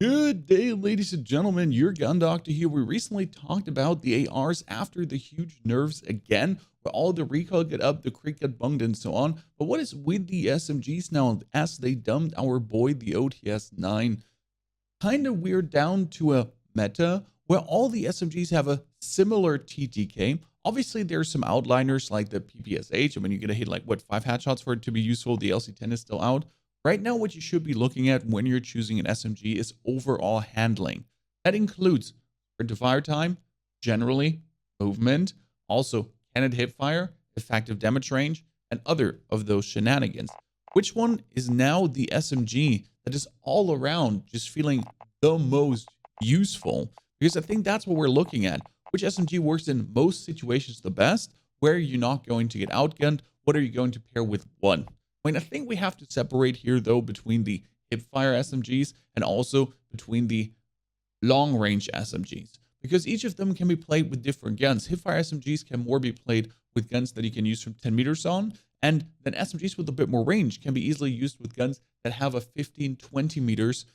Good day, ladies and gentlemen. Your gun doctor here. We recently talked about the ARs after the huge nerfs again, where all the recoil get up, the crit get bunged, and so on. But what is with the SMGs now as they dumped our boy, the OTS 9? Kind of weird down to a meta where all the SMGs have a similar TTK. Obviously, there's some outliners like the PPSH. I mean, you're going to hit like, what, 5 headshots for it to be useful. The LC10 is still out. Right now, what you should be looking at when you're choosing an SMG is overall handling. That includes sprint to fire time, generally, movement, also candid hip fire, effective damage range, and other of those shenanigans. Which one is now the SMG that is all around just feeling the most useful? Because I think that's what we're looking at. Which SMG works in most situations the best? Where are you not going to get outgunned? What are you going to pair with one? I mean, I think we have to separate here, though, between the hipfire SMGs and also between the long-range SMGs, because each of them can be played with different guns. Hipfire SMGs can more be played with guns that you can use from 10 meters on, and then SMGs with a bit more range can be easily used with guns that have a 15, 20 meters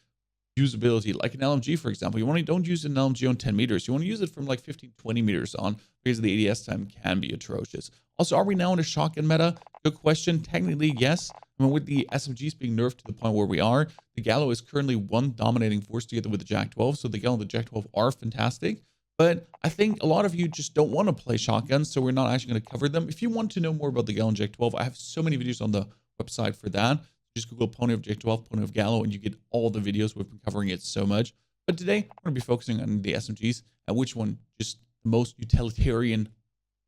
usability, like an LMG, for example. You don't use an LMG on 10 meters. You want to use it from like 15, 20 meters on, because the ADS time can be atrocious. Also, are we now in a shotgun meta? Good question. Technically, yes. I mean, with the SMGs being nerfed to the point where we are, the Gallo is currently one dominating force together with the Jack 12. So the Gallo and the Jack 12 are fantastic. But I think a lot of you just don't want to play shotguns, so we're not actually going to cover them. If you want to know more about the Gallo and Jack 12, I have so many videos on the website for that. Just Google Pony of Jack 12, Pony of Gallo, and you get all the videos. We've been covering it so much. But today, we're going to be focusing on the SMGs and which one just the most utilitarian,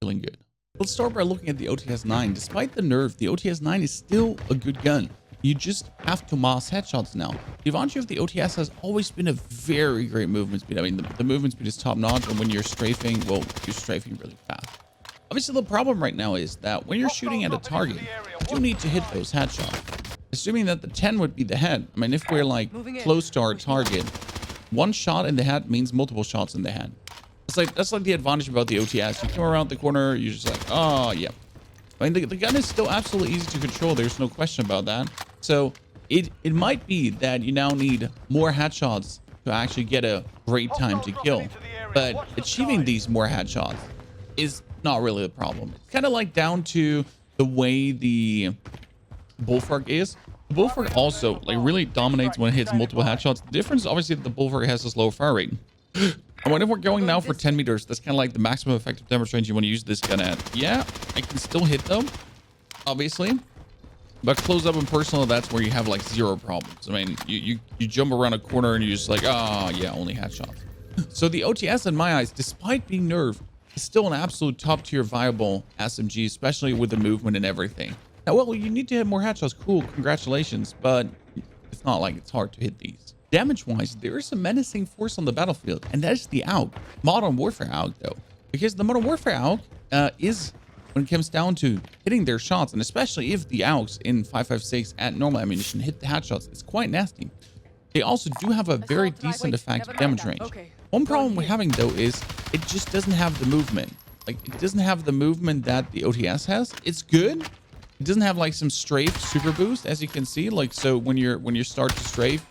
feeling good. Let's start by looking at the OTS 9. Despite the nerf, the OTS 9 is still a good gun. You just have to mass headshots now. The advantage of the OTS has always been a very great movement speed. I mean, the movement speed is top notch, and when you're strafing, well, you're strafing really fast. Obviously, the problem right now is that when you're shooting at a target, you do need to hit those headshots. Assuming that the 10 would be the head. I mean, if we're like close to our target, one shot in the head means multiple shots in the head. That's like the advantage about the OTS. You come around the corner, you're just like, oh yeah. I mean, the gun is still absolutely easy to control. There's no question about that. So it might be that you now need more headshots to actually get a great time to kill. But achieving these more headshots is not really the problem. It's kind of like down to the way the Bullfrog is. The Bullfrog also like really dominates when it hits multiple headshots. The difference is obviously that the Bullfrog has a slower fire rate. And when we're going now for 10 meters, that's kind of like the maximum effective damage range you want to use this gun at. Yeah, I can still hit them, obviously. But close up and personal, that's where you have like zero problems. I mean, you jump around a corner and you're just like, oh yeah, only headshots. So the OTS in my eyes, despite being nerfed, is still an absolute top tier viable SMG, especially with the movement and everything. Now, well, you need to hit more headshots. Cool, congratulations. But it's not like it's hard to hit these. Damage-wise, there is a menacing force on the battlefield, and that is the AUG. Modern Warfare AUG, though. Because the Modern Warfare AUG is, when it comes down to hitting their shots, and especially if the AUGs in 5.56 at normal ammunition hit the headshots, it's quite nasty. They also do have a very decent effective damage range. One problem we're having, though, is it just doesn't have the movement. Like, it doesn't have the movement that the OTS has. It's good. It doesn't have, like, some strafe super boost, as you can see. Like, so when you start to strafe,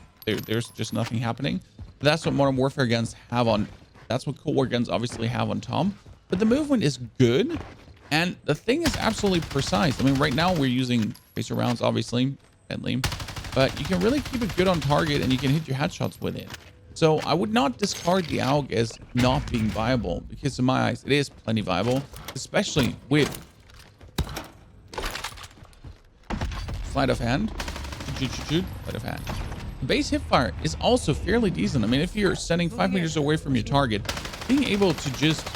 there's just nothing happening. That's what Modern Warfare guns have on. That's what Cold War guns obviously have on top. But the movement is good, and the thing is absolutely precise. I mean, right now we're using tracer rounds, obviously, deadly, but you can really keep it good on target, and you can hit your headshots with it. So I would not discard the AUG as not being viable, because in my eyes, it is plenty viable, especially with sleight of hand, sleight of hand. Base hipfire is also fairly decent. I mean, if you're standing 5 meters away from your target, being able to just,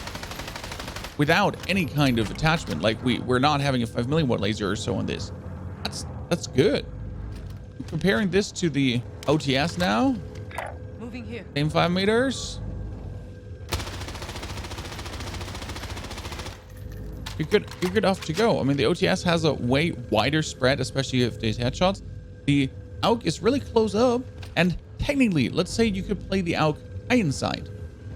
without any kind of attachment, like we're not having a 5 milliwatt laser or so on this, that's good. Comparing this to the OTS now, moving here. same 5 meters. You're good off to go. I mean, the OTS has a way wider spread, especially if there's headshots. The AUG is really close up, and technically, let's say you could play the AUG inside,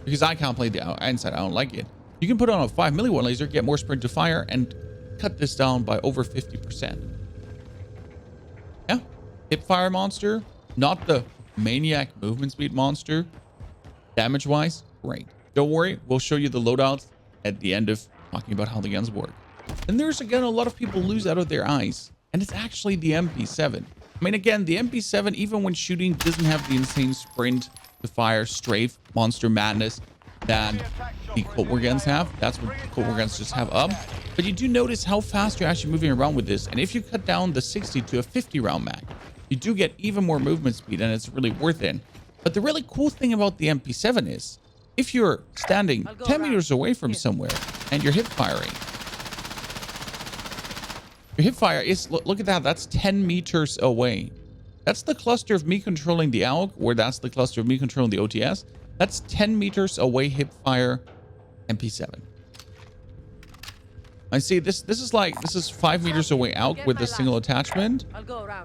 because I can't play the AUG inside. I don't like it. You can put on a 5 milliwatt laser, get more sprint to fire, and cut this down by over 50%. Yeah, hip fire monster, not the maniac movement speed monster. Damage-wise, great. Don't worry, we'll show you the loadouts at the end of talking about how the guns work. And there's, again, a lot of people lose out of their eyes, and it's actually the Mp7. I mean, again, the Mp7, even when shooting, doesn't have the insane sprint to fire, strafe, monster madness that the Cold War guns have. That's what Cold War guns just have up. But you do notice how fast you're actually moving around with this. And if you cut down the 60 to a 50 round mag, you do get even more movement speed, and it's really worth it. But the really cool thing about the Mp7 is, if you're standing 10 meters away from somewhere and you're hip firing, your hip fire is, look at that, that's 10 meters away. That's the cluster of me controlling the Aug, or that's the cluster of me controlling the OTS. That's 10 meters away hip fire Mp7. I see this is 5 meters away out with a single attachment.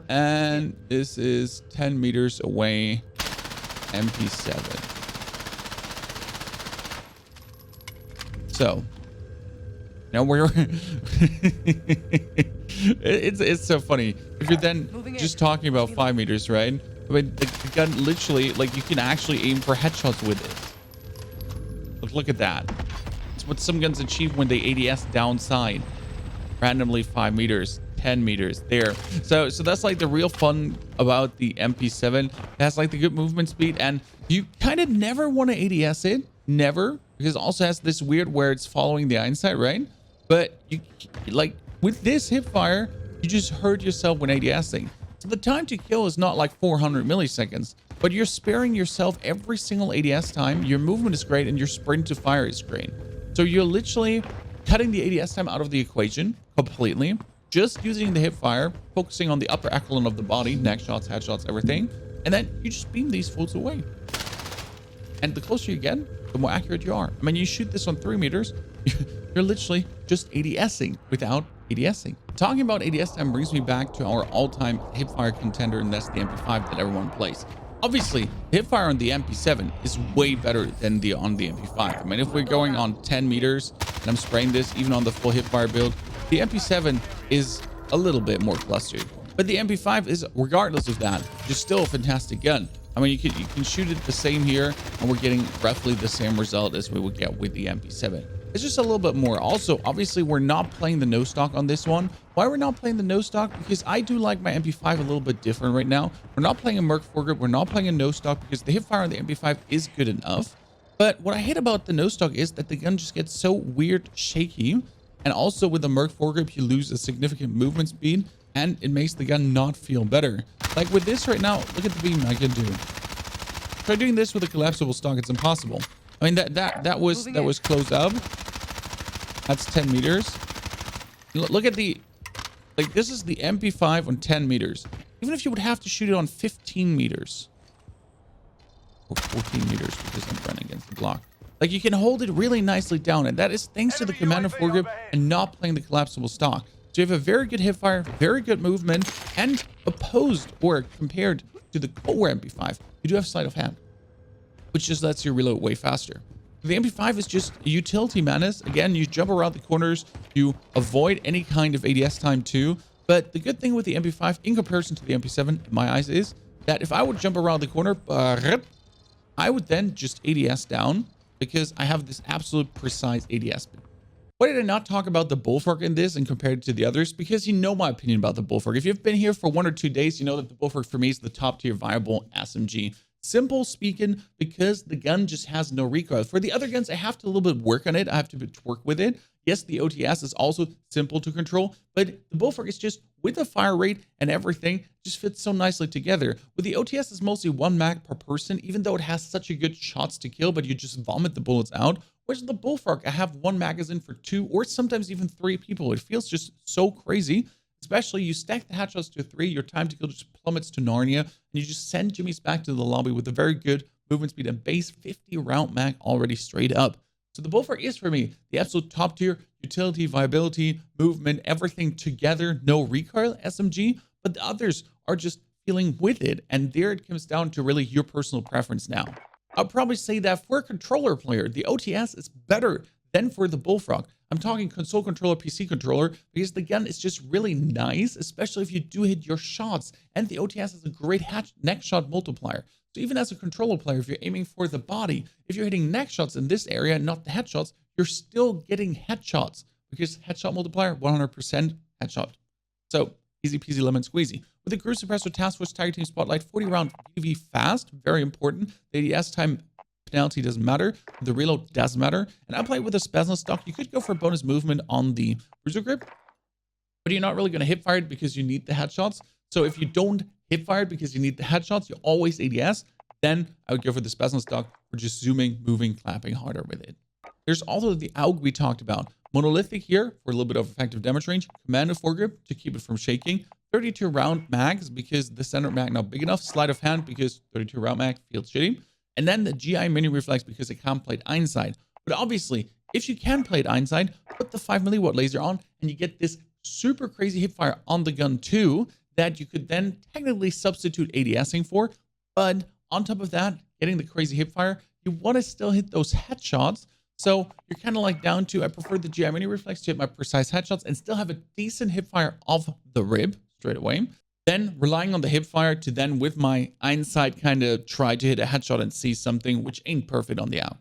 And this is 10 meters away Mp7. So now we're it's so funny if you're then just talking about 5 meters, right? I mean, the gun literally, like, you can actually aim for headshots with it. Look at that. It's what some guns achieve when they ADS downside randomly 5 meters, 10 meters there. So that's like the real fun about the Mp7. It has like the good movement speed, and you kind of never want to ADS it, never, because it also has this weird where it's following the hindsight, right? But you, like, with this hip fire, you just hurt yourself when ADSing. So the time to kill is not like 400 milliseconds, but you're sparing yourself every single ADS time. Your movement is great, and your sprint to fire is great. So you're literally cutting the ADS time out of the equation completely, just using the hip fire, focusing on the upper echelon of the body, neck shots, headshots, everything, and then you just beam these fools away. And the closer you get, the more accurate you are. I mean, you shoot this on 3 meters, you're literally just ADSing without ADSing. Talking about ADS time brings me back to our all-time hipfire contender, and that's the Mp5 that everyone plays. Obviously, hipfire on the Mp7 is way better than on the Mp5. I mean, if we're going on 10 meters and I'm spraying this even on the full hipfire build, the Mp7 is a little bit more clustered. But the Mp5 is, regardless of that, just still a fantastic gun. I mean, you can shoot it the same here, and we're getting roughly the same result as we would get with the Mp7. It's just a little bit more. Also, obviously, we're not playing the no stock on this one. Why we're not playing the no stock? Because I do like my Mp5 a little bit different right now. We're not playing a Merc foregrip. We're not playing a no stock because the hipfire on the Mp5 is good enough. But what I hate about the no stock is that the gun just gets so weird shaky. And also with the Merc foregrip, you lose a significant movement speed, and it makes the gun not feel better. Like with this right now, look at the beam I can do. Try doing this with a collapsible stock, it's impossible. I mean, that was closed up. That's 10 meters. Look at the, like, this is the Mp5 on 10 meters. Even if you would have to shoot it on 15 meters or 14 meters, because I'm running against the block, like, you can hold it really nicely down, and that is thanks to the commander foregrip and not playing the collapsible stock. So you have a very good hipfire, very good movement, and opposed or compared to the Cold War Mp5, you do have sleight of hand, which just lets you reload way faster. The Mp5 is just a utility madness. Again, you jump around the corners, you avoid any kind of ADS time too. But the good thing with the Mp5 in comparison to the Mp7, in my eyes, is that if I would jump around the corner, I would then just ADS down because I have this absolute precise ADS. Why did I not talk about the Bullfrog in this and compare it to the others? Because you know my opinion about the Bullfrog. If you've been here for 1 or 2 days, you know that the Bullfrog for me is the top tier viable SMG. Simple speaking, because the gun just has no recoil. For the other guns, I have to a little bit work on it. I have to work with it. Yes, the OTS is also simple to control, but the Bullfrog is just, with the fire rate and everything, just fits so nicely together. With the OTS, it's mostly 1 mag per person, even though it has such a good shots to kill, but you just vomit the bullets out. Whereas the Bullfrog, I have 1 magazine for 2 or sometimes even 3 people. It feels just so crazy. Especially, you stack the headshots to 3, your time to kill just plummets to Narnia, and you just send Jimmy's back to the lobby with a very good movement speed and base 50 round mag already straight up. So the Bullfrog is, for me, the absolute top tier utility, viability, movement, everything together, no recoil SMG, but the others are just feeling with it, and there it comes down to really your personal preference now. I'll probably say that for a controller player, the OTS is better than for the Bullfrog. I'm talking console controller, PC controller, because the gun is just really nice, especially if you do hit your shots. And the OTS has a great neck shot multiplier. So even as a controller player, if you're aiming for the body, if you're hitting neck shots in this area, not the headshots, you're still getting headshots because headshot multiplier, 100% headshot. So easy peasy lemon squeezy. With the Cruise Suppressor Task Force Tiger Team Spotlight, 40 round PV fast, very important. The ADS time penalty doesn't matter. The reload does matter. And I play with a Spasm stock. You could go for bonus movement on the Cruiser Grip, but you're not really going to hip fire it because you need the headshots. So if you don't hip fire it because you need the headshots, you always ADS, then I would go for the Spasm stock for just zooming, moving, clapping harder with it. There's also the Aug we talked about. Monolithic here for a little bit of effective damage range. Commando foregrip to keep it from shaking. 32 round mags because the center mag not big enough. Sleight of hand because 32 round mag feels shitty. And then the GI mini reflex because it can't play Einside. But obviously, if you can play it Einside, put the 5 milliwatt laser on and you get this super crazy hipfire on the gun too that you could then technically substitute ADSing for. But on top of that, getting the crazy hipfire, you want to still hit those headshots. So you're kind of like down to, I prefer the GI mini reflex to hit my precise headshots and still have a decent hipfire off the rib straight away. Then relying on the hipfire to then with my Einside kind of try to hit a headshot and see something, which ain't perfect on the Aug.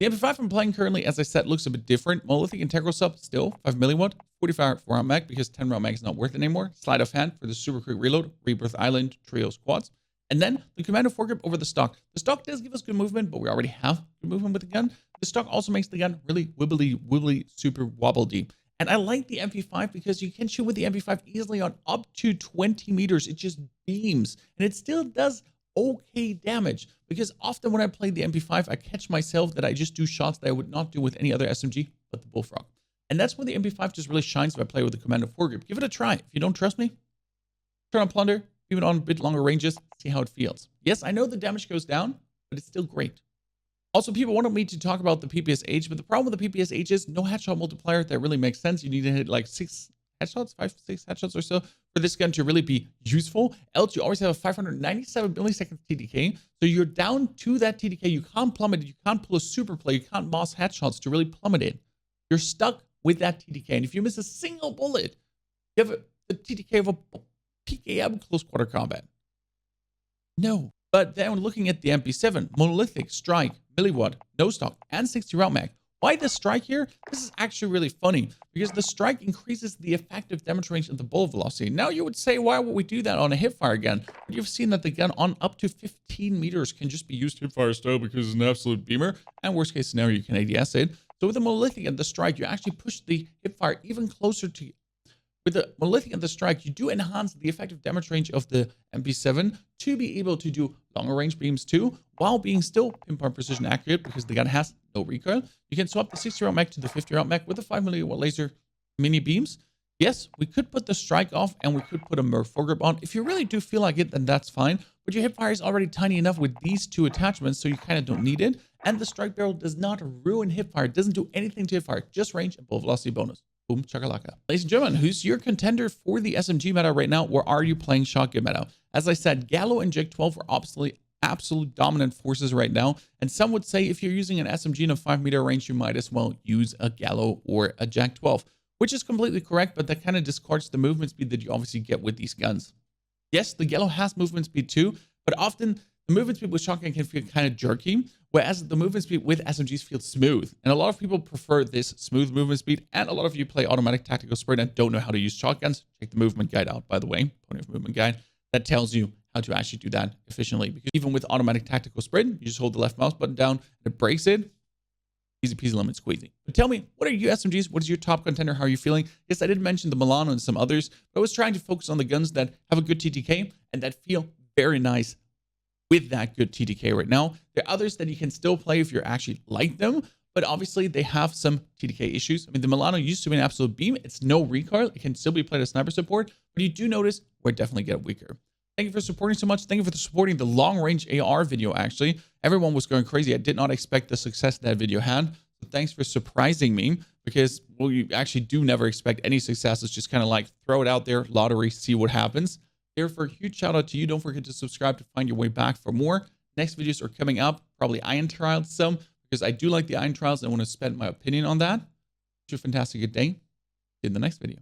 The Mp5 I'm playing currently, as I said, looks a bit different. Monolithic Integral Sub, still 5 milliwatt, 45 round mag because 10 round mag is not worth it anymore. Sleight of hand for the super quick reload, Rebirth Island, Trios Quads. And then the Commando foregrip over the stock. The stock does give us good movement, but we already have good movement with the gun. The stock also makes the gun really wibbly, super wobbly. And I like the Mp5 because you can shoot with the Mp5 easily on up to 20 meters. It just beams. And it still does okay damage. Because often when I play the Mp5, I catch myself that I just do shots that I would not do with any other SMG but the Bullfrog. And that's where the Mp5 just really shines if I play with the Commando foregrip. Give it a try. If you don't trust me, turn on Plunder, keep it on a bit longer ranges, see how it feels. Yes, I know the damage goes down, but it's still great. Also, people wanted me to talk about the PPSH, but the problem with the PPSH is no headshot multiplier that really makes sense. You need to hit like 6 headshots, 5-6 headshots or so for this gun to really be useful. Else, you always have a 597 milliseconds TDK. So you're down to that TDK. You can't plummet it. You can't pull a super play. You can't moss headshots to really plummet it. You're stuck with that TDK. And if you miss a single bullet, you have the TDK of a PKM close quarter combat. No. But then looking at the Mp7, monolithic, strike, milliwatt, no stock, and 60 round mag. Why the strike here? This is actually really funny because the strike increases the effective damage range of the bullet velocity. Now you would say, why would we do that on a hipfire gun? But you've seen that the gun on up to 15 meters can just be used hipfire style because it's an absolute beamer. And worst case scenario, you can ADS it. So with the monolithic and the strike, you actually push the hipfire even closer to. With the monolithic and the strike, you do enhance the effective damage range of the Mp7 to be able to do longer range beams too, while being still pinpoint precision accurate because the gun has no recoil. You can swap the 60 round mag to the 50 round mag with the 5 milliwatt laser mini beams. Yes, we could put the strike off and we could put a Merc foregrip on. If you really do feel like it, then that's fine. But your hipfire is already tiny enough with these two attachments, so you kind of don't need it. And the strike barrel does not ruin hipfire. It doesn't do anything to hipfire, just range and bullet velocity bonus. Boom, chakalaka. Ladies and gentlemen, who's your contender for the SMG meta right now, or are you playing shotgun meta? As I said, Gallo and Jag 12 are absolute dominant forces right now. And some would say if you're using an SMG in a 5-meter range, you might as well use a Gallo or a Jag 12, which is completely correct, but that kind of discards the movement speed that you obviously get with these guns. Yes, the Gallo has movement speed too, but often the movement speed with shotgun can feel kind of jerky, whereas the movement speed with SMGs feels smooth. And a lot of people prefer this smooth movement speed, and a lot of you play automatic tactical sprint and don't know how to use shotguns. Check the movement guide out, by the way, Pony of Movement Guide. That tells you how to actually do that efficiently. Because even with automatic tactical sprint, you just hold the left mouse button down, and it breaks it. Easy peasy lemon squeezy. But tell me, what are your SMGs? What is your top contender? How are you feeling? Yes, I did mention the Milano and some others, but I was trying to focus on the guns that have a good TTK and that feel very nice with that good TTK right now. There are others that you can still play if you actually like them, but obviously they have some TTK issues. I mean, the Milano used to be an absolute beam. It's no recoil. It can still be played as sniper support, but you do notice where it definitely get weaker. Thank you for supporting so much. Thank you for supporting the long range AR video, actually. Everyone was going crazy. I did not expect the success that video had. So thanks for surprising me because, well, you actually do never expect any success. It's just kind of like throw it out there, lottery, see what happens. Therefore, huge shout out to you. Don't forget to subscribe to find your way back for more. Next videos are coming up, probably Iron Trials some, because I do like the Iron Trials and I want to spend my opinion on that. Wish you a fantastic good day. See you in the next video.